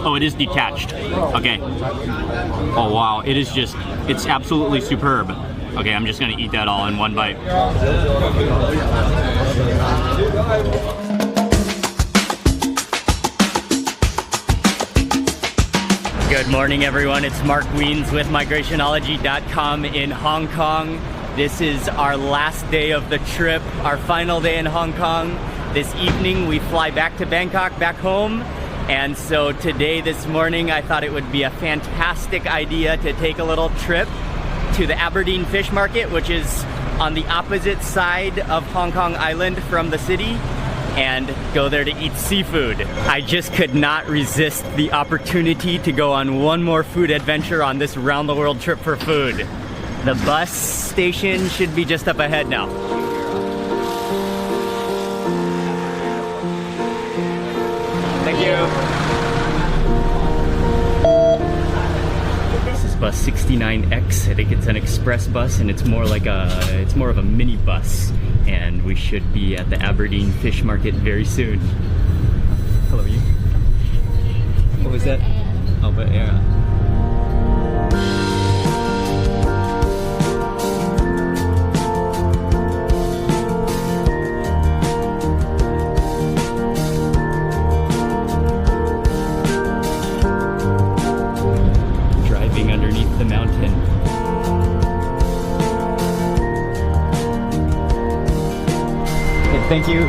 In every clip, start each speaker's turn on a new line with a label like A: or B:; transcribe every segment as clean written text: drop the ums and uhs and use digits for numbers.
A: Oh, it is detached. Okay. Oh wow, it is just, it's absolutely superb. Okay, I'm just gonna eat that all in one bite. Good morning, everyone. It's Mark Wiens with migrationology.com in Hong Kong. This is our last day of the trip, our final day in Hong Kong. This evening we fly back to Bangkok, back home. And so today, this morning, I thought it would be a fantastic idea to take a little trip to the Aberdeen Fish Market, which is on the opposite side of Hong Kong Island from the city, and go there to eat seafood. I just could not resist the opportunity to go on one more food adventure on this round the world trip for food. The bus station should be just up ahead now. Thank you. This is bus 69X. I think it's an express bus, and it's more of a mini bus. And we should be at the Aberdeen Fish Market very soon. Hello, you. What was that? Oh, but yeah. Driving underneath the mountain. Thank you.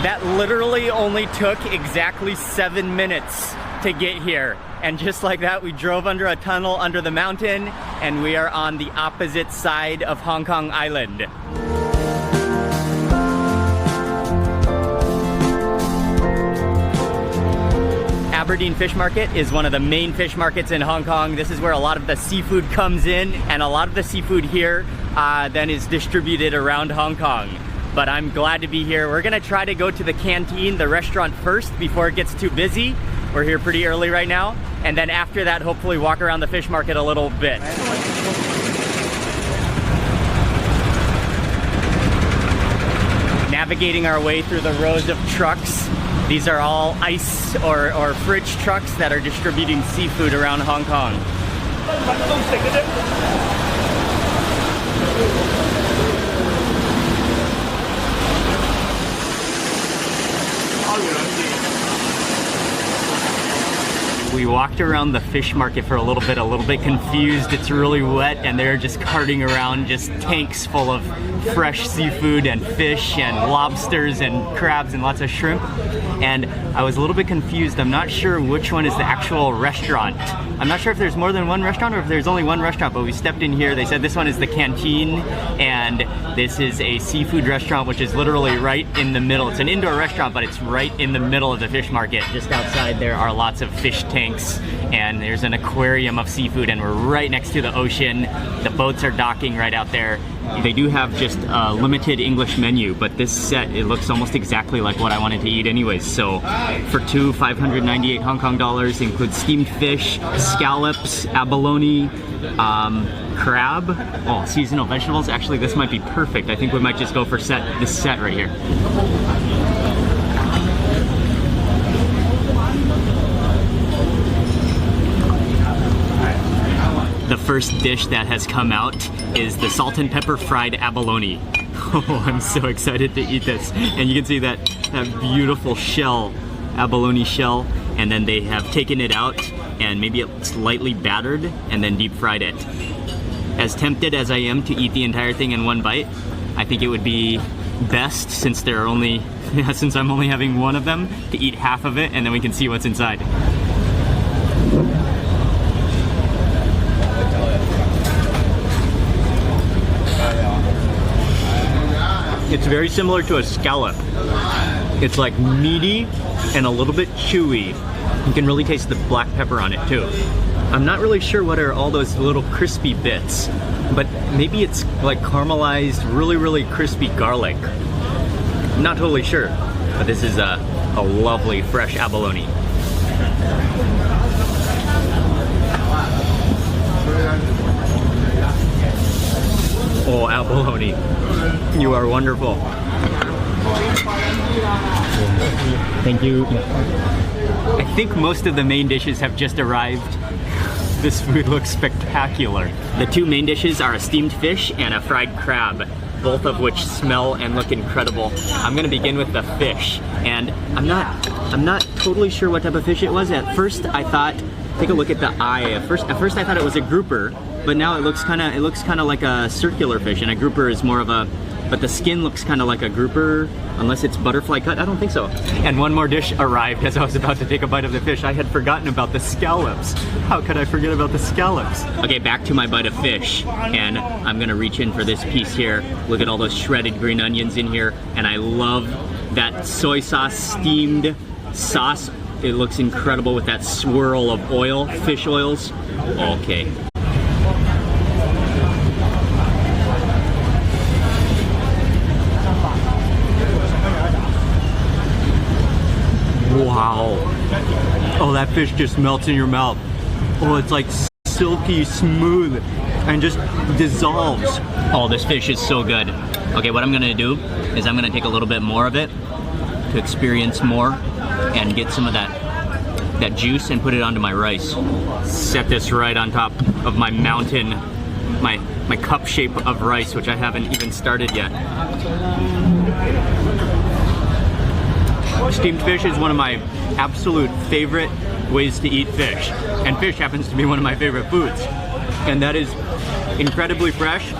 A: That literally only took exactly 7 minutes to get here. And just like that, we drove under a tunnel under the mountain, and we are on the opposite side of Hong Kong Island. Aberdeen Fish Market is one of the main fish markets in Hong Kong. This is where a lot of the seafood comes in, and a lot of the seafood here then is distributed around Hong Kong. But I'm glad to be here. We're gonna try to go to the canteen, the restaurant first, before it gets too busy. We're here pretty early right now. And then after that, hopefully walk around the fish market a little bit. Navigating our way through the rows of trucks. These are all ice or fridge trucks that are distributing seafood around Hong Kong. We walked around the fish market for a little bit confused. It's really wet, and they're just carting around just tanks full of fresh seafood and fish and lobsters and crabs and lots of shrimp. And I was a little bit confused. I'm not sure which one is the actual restaurant. I'm not sure if there's more than one restaurant or if there's only one restaurant, but we stepped in here. They said this one is the canteen, and this is a seafood restaurant, which is literally right in the middle. It's an indoor restaurant, but it's right in the middle of the fish market. Just outside there are lots of fish tanks, and there's an aquarium of seafood, and we're right next to the ocean. The boats are docking right out there. They do have just a limited English menu, but this set, it looks almost exactly like what I wanted to eat anyways. So for two, 598 Hong Kong dollars, includes steamed fish, scallops, abalone, crab, seasonal vegetables. Actually, this might be perfect. I think we might just go for this set right here. The first dish that has come out is the salt and pepper fried abalone. Oh, I'm so excited to eat this. And you can see that beautiful shell, abalone shell, and then they have taken it out and maybe it's lightly battered and then deep fried it. As tempted as I am to eat the entire thing in one bite, I think it would be best, since I'm only having one of them, to eat half of it and then we can see what's inside. It's very similar to a scallop. It's like meaty and a little bit chewy. You can really taste the black pepper on it too. I'm not really sure what are all those little crispy bits, but maybe it's like caramelized, really crispy garlic. I'm not totally sure, but this is a lovely fresh abalone. Oh, abalone, you are wonderful. Thank you. I think most of the main dishes have just arrived. This food looks spectacular. The two main dishes are a steamed fish and a fried crab, both of which smell and look incredible. I'm gonna begin with the fish, and I'm not totally sure what type of fish it was. At first I thought, take a look at the eye. At first I thought it was a grouper, but now it looks kind of like a circular fish, and a grouper is more of a, but the skin looks kind of like a grouper, unless it's butterfly cut. I don't think so. And one more dish arrived as I was about to take a bite of the fish. I had forgotten about the scallops. How could I forget about the scallops? Okay, back to my bite of fish, and I'm gonna reach in for this piece here. Look at all those shredded green onions in here, and I love that soy sauce steamed sauce. It looks incredible with that swirl of oil, fish oils. Okay. Wow. Oh, that fish just melts in your mouth. Oh, it's like silky smooth and just dissolves. Oh, this fish is so good. Okay, what I'm gonna do is I'm gonna take a little bit more of it to experience more and get some of that juice and put it onto my rice. Set this right on top of my mountain, my cup shape of rice, which I haven't even started yet. Steamed fish is one of my absolute favorite ways to eat fish, and fish happens to be one of my favorite foods, and that is incredibly fresh.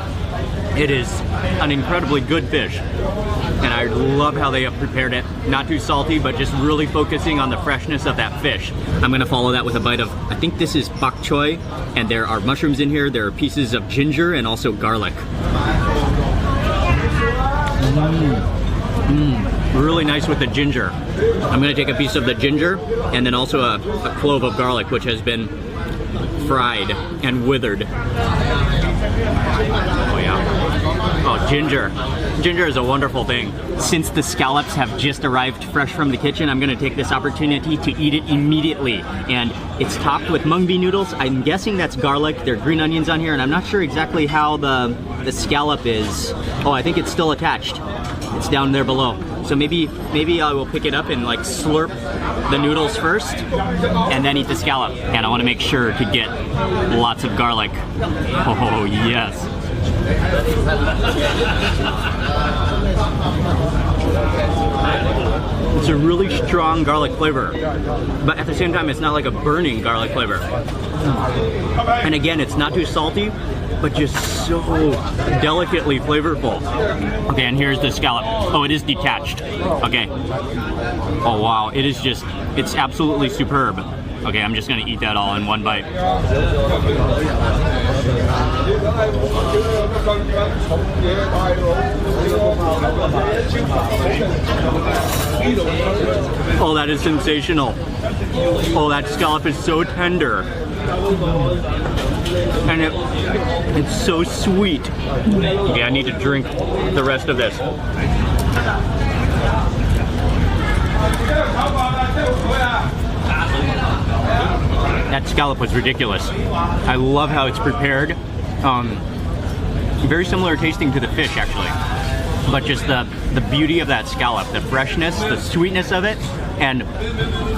A: It is an incredibly good fish, and I love how they have prepared it. Not too salty, but just really focusing on the freshness of that fish. I'm gonna follow that with a bite of, I think this is bok choy, and there are mushrooms in here, there are pieces of ginger, and also garlic. Really nice with the ginger. I'm gonna take a piece of the ginger and then also a clove of garlic, which has been fried and withered. Oh yeah. Oh, ginger. Ginger is a wonderful thing. Since the scallops have just arrived fresh from the kitchen, I'm gonna take this opportunity to eat it immediately. And it's topped with mung bean noodles. I'm guessing that's garlic. There are green onions on here, and I'm not sure exactly how the scallop is. Oh, I think it's still attached. It's down there below. So maybe I will pick it up and like slurp the noodles first and then eat the scallop. And I want to make sure to get lots of garlic. Oh yes. It's a really strong garlic flavor, but at the same time it's not like a burning garlic flavor. And again, it's not too salty, but just so delicately flavorful. Okay, and here's the scallop. Oh, it is detached. Okay. Oh wow, it is just, it's absolutely superb. Okay, I'm just gonna eat that all in one bite. Oh, that is sensational. Oh, that scallop is so tender. And it's so sweet. Okay, I need to drink the rest of this. That scallop was ridiculous. I love how it's prepared. Very similar tasting to the fish, actually. But just the beauty of that scallop, the freshness, the sweetness of it, and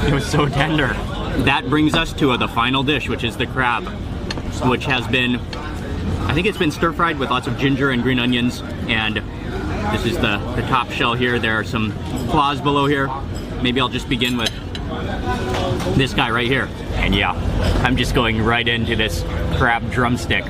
A: it was so tender. That brings us to the final dish, which is the crab, which has been, I think it's been stir-fried with lots of ginger and green onions, and this is the top shell here. There are some claws below here. Maybe I'll just begin with this guy right here. And yeah, I'm just going right into this crab drumstick.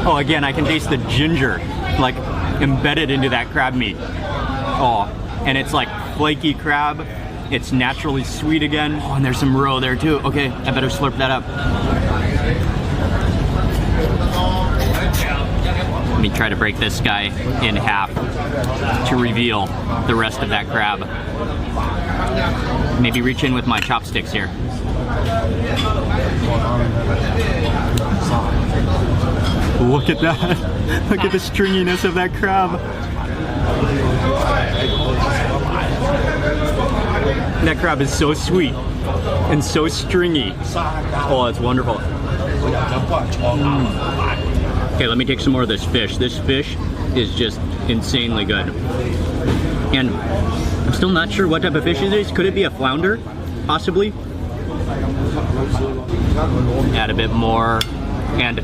A: Oh, again, I can taste the ginger like embedded into that crab meat. Oh, and it's like flaky crab. It's naturally sweet again. Oh, and there's some roe there too. Okay, I better slurp that up. Let me try to break this guy in half to reveal the rest of that crab. Maybe reach in with my chopsticks here. Look at that. Look at the stringiness of that crab. That crab is so sweet and so stringy. Oh, it's wonderful. Okay, let me take some more of this fish. This fish is just insanely good. And I'm still not sure what type of fish it is. Could it be a flounder? Possibly. Add a bit more. And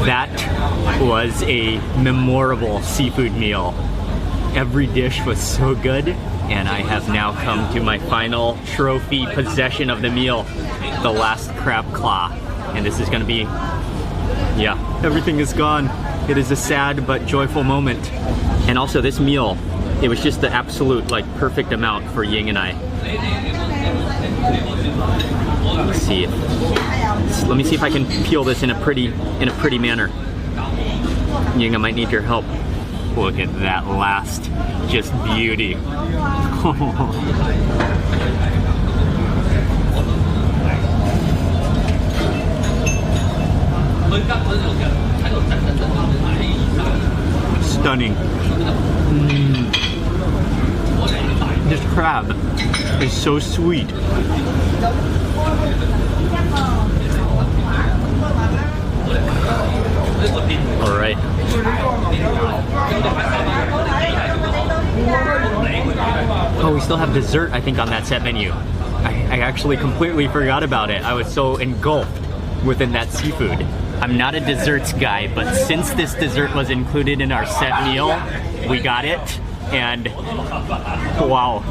A: that was a memorable seafood meal. Every dish was so good, and I have now come to my final trophy possession of the meal, the last crab claw. And this is gonna be, yeah, everything is gone. It is a sad but joyful moment. And also this meal, it was just the absolute like perfect amount for Ying and I. Let's see. Let me see if I can peel this in a pretty manner. Ying, I might need your help. Look at that last, just beauty. Stunning. This crab is so sweet. All right. Oh, we still have dessert, I think, on that set menu. I actually completely forgot about it. I was so engulfed within that seafood. I'm not a desserts guy, but since this dessert was included in our set meal, we got it. And wow,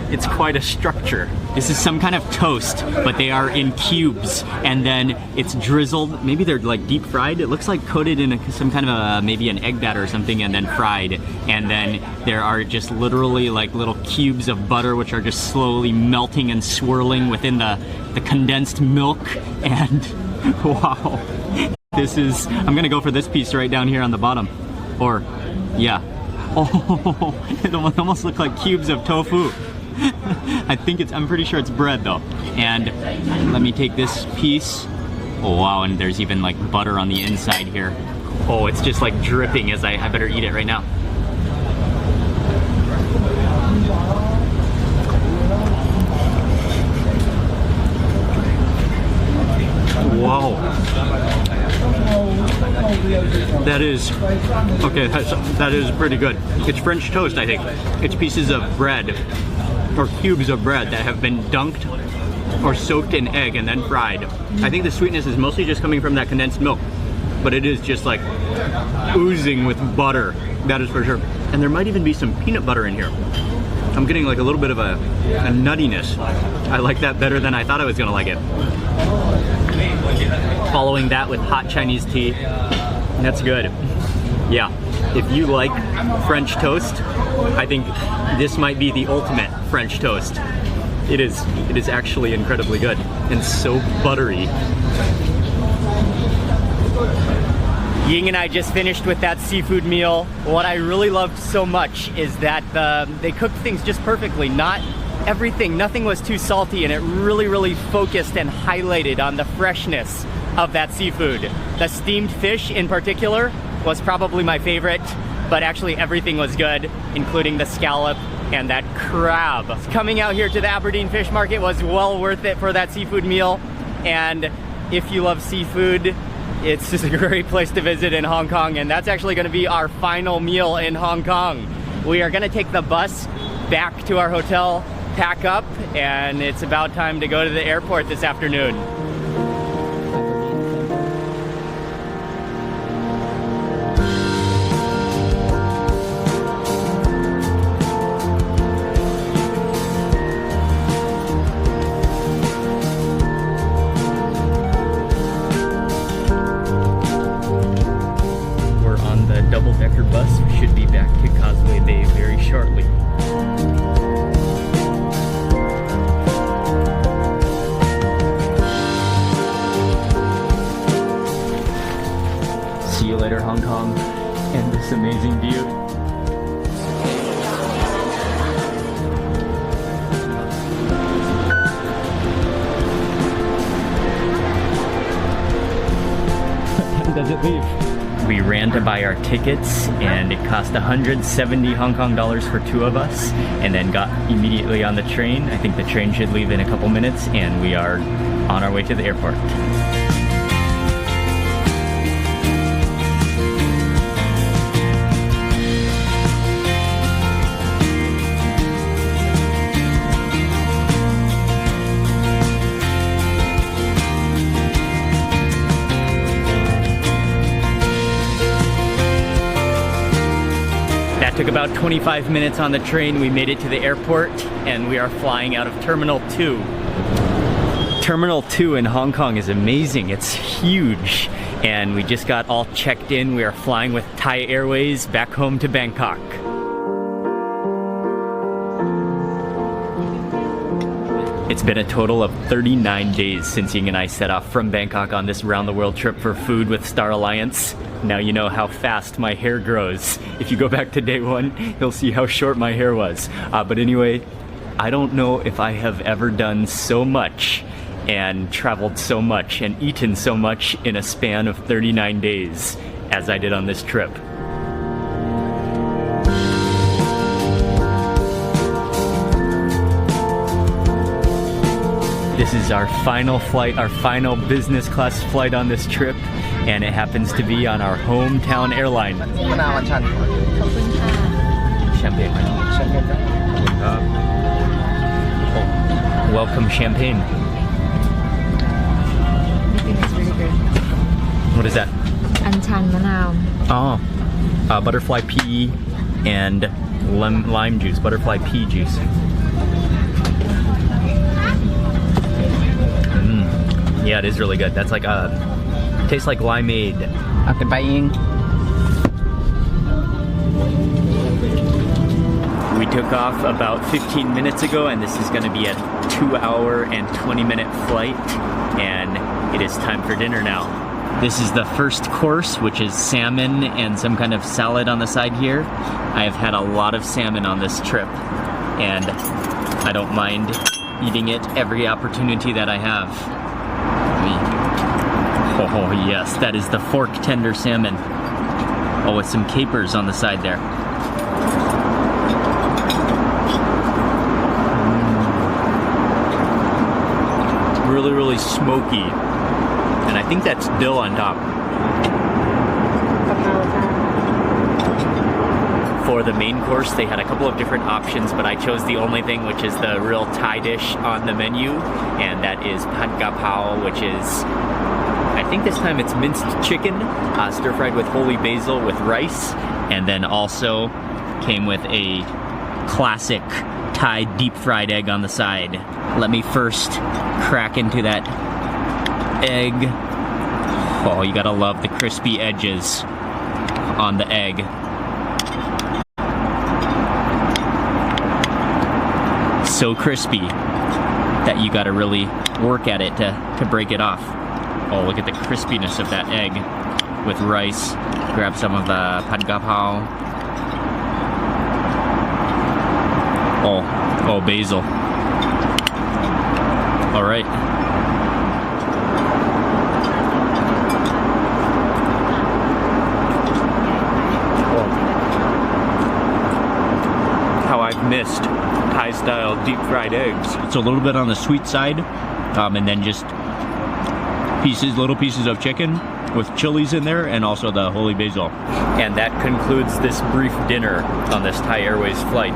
A: it's quite a structure. This is some kind of toast, but they are in cubes, and then it's drizzled. Maybe they're like deep fried. It looks like coated in some kind of maybe an egg batter or something, and then fried. And then there are just literally like little cubes of butter, which are just slowly melting and swirling within the condensed milk. And wow, I'm gonna go for this piece right down here on the bottom. Or, yeah. Oh, it almost looked like cubes of tofu. I'm pretty sure it's bread though. And let me take this piece. Oh wow, and there's even like butter on the inside here. Oh, it's just like dripping as I better eat it right now. Wow. That is, okay, that is pretty good. It's French toast, I think. It's pieces of bread, or cubes of bread that have been dunked or soaked in egg and then fried. I think the sweetness is mostly just coming from that condensed milk, but it is just like oozing with butter, that is for sure. And there might even be some peanut butter in here. I'm getting like a little bit of a nuttiness. I like that better than I thought I was gonna like it. Following that with hot Chinese tea. That's good. Yeah, if you like French toast, I think this might be the ultimate French toast. It is actually incredibly good and so buttery. Ying and I just finished with that seafood meal. What I really loved so much is that they cooked things just perfectly. Not everything, nothing was too salty, and it really focused and highlighted on the freshness of that seafood. The steamed fish in particular was probably my favorite, but actually everything was good, including the scallop and that crab. Coming out here to the Aberdeen Fish Market was well worth it for that seafood meal. And if you love seafood, it's just a great place to visit in Hong Kong, and that's actually gonna be our final meal in Hong Kong. We are gonna take the bus back to our hotel, pack up, and it's about time to go to the airport this afternoon. Double-decker bus should be back to Causeway Bay very shortly. See you later, Hong Kong, and this amazing view. What time does it leave? We ran to buy our tickets and it cost 170 Hong Kong dollars for 2 of us, and then got immediately on the train. I think the train should leave in a couple minutes and we are on our way to the airport. Took about 25 minutes on the train. We made it to the airport and we are flying out of Terminal 2. Terminal 2 in Hong Kong is amazing. It's huge. And we just got all checked in. We are flying with Thai Airways back home to Bangkok. It's been a total of 39 days since Ying and I set off from Bangkok on this round-the-world trip for food with Star Alliance. Now you know how fast my hair grows. If you go back to day 1, you'll see how short my hair was. But anyway, I don't know if I have ever done so much and traveled so much and eaten so much in a span of 39 days as I did on this trip. This is our final flight, our final business class flight on this trip, and it happens to be on our hometown airline. Champagne. Welcome champagne.
B: I think it's really good.
A: What is that?
B: Anchan manao.
A: Oh, butterfly pea and lime juice, butterfly pea juice. Yeah, it is really good. That's like tastes like limeade.
C: Okay, buying.
A: We took off about 15 minutes ago, and this is going to be a 2-hour and 20-minute flight, and it is time for dinner now. This is the first course, which is salmon and some kind of salad on the side here. I have had a lot of salmon on this trip, and I don't mind eating it every opportunity that I have. Oh yes, that is the fork tender salmon. Oh, with some capers on the side there. Really, really smoky. And I think that's dill on top. For the main course, they had a couple of different options, but I chose the only thing, which is the real Thai dish on the menu, and that is pad ka pao, which is, I think this time it's minced chicken, stir-fried with holy basil with rice, and then also came with a classic Thai deep-fried egg on the side. Let me first crack into that egg. Oh, you gotta love the crispy edges on the egg. So crispy that you gotta really work at it to break it off. Oh, look at the crispiness of that egg with rice. Grab some of the pad ka pao. Oh, basil. All right. How I've missed Thai-style deep-fried eggs. It's a little bit on the sweet side, and then just little pieces of chicken with chilies in there, and also the holy basil. And that concludes this brief dinner on this Thai Airways flight.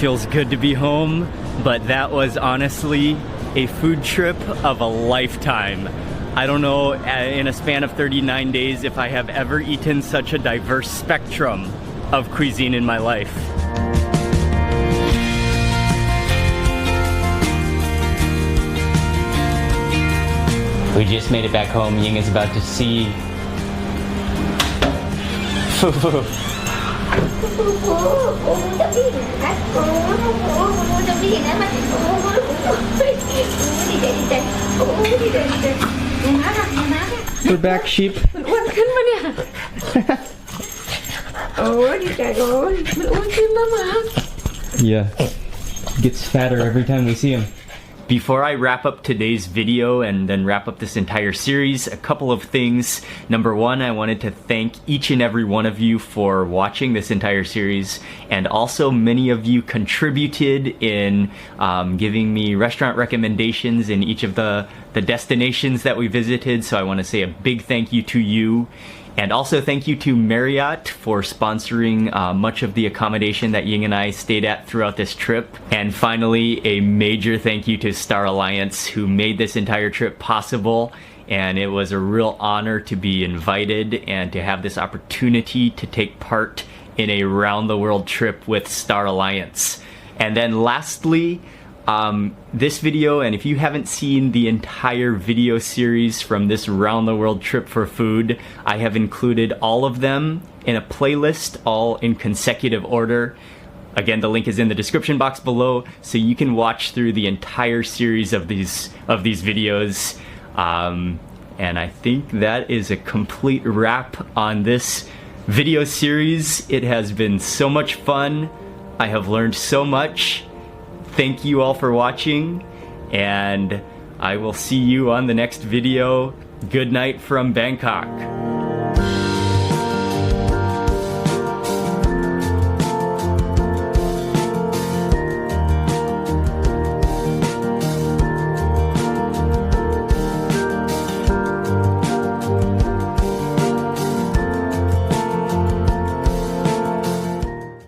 A: Feels good to be home, but that was honestly a food trip of a lifetime. I don't know, in a span of 39 days, if I have ever eaten such a diverse spectrum of cuisine in my life. We just made it back home. Ying is about to see We're back, sheep.
B: มันอ้วนขึ้นปะเนี่ย โอ้ดีใจโอ้ยมันอ้วนขึ้นแล้วหมา
A: Yeah, gets fatter every time we see him. Before I wrap up today's video and then wrap up this entire series, a couple of things. Number one, I wanted to thank each and every one of you for watching this entire series, and also many of you contributed in giving me restaurant recommendations in each of the destinations that we visited, so I want to say a big thank you to you. And also thank you to Marriott for sponsoring much of the accommodation that Ying and I stayed at throughout this trip. And finally, a major thank you to Star Alliance, who made this entire trip possible. And it was a real honor to be invited and to have this opportunity to take part in a round-the-world trip with Star Alliance. And then lastly, this video, and if you haven't seen the entire video series from this round-the-world trip for food, I have included all of them in a playlist, all in consecutive order. Again, the link is in the description box below, so you can watch through the entire series of these videos. And I think that is a complete wrap on this video series. It has been so much fun. I have learned so much. Thank you all for watching, and I will see you on the next video. Good night from Bangkok.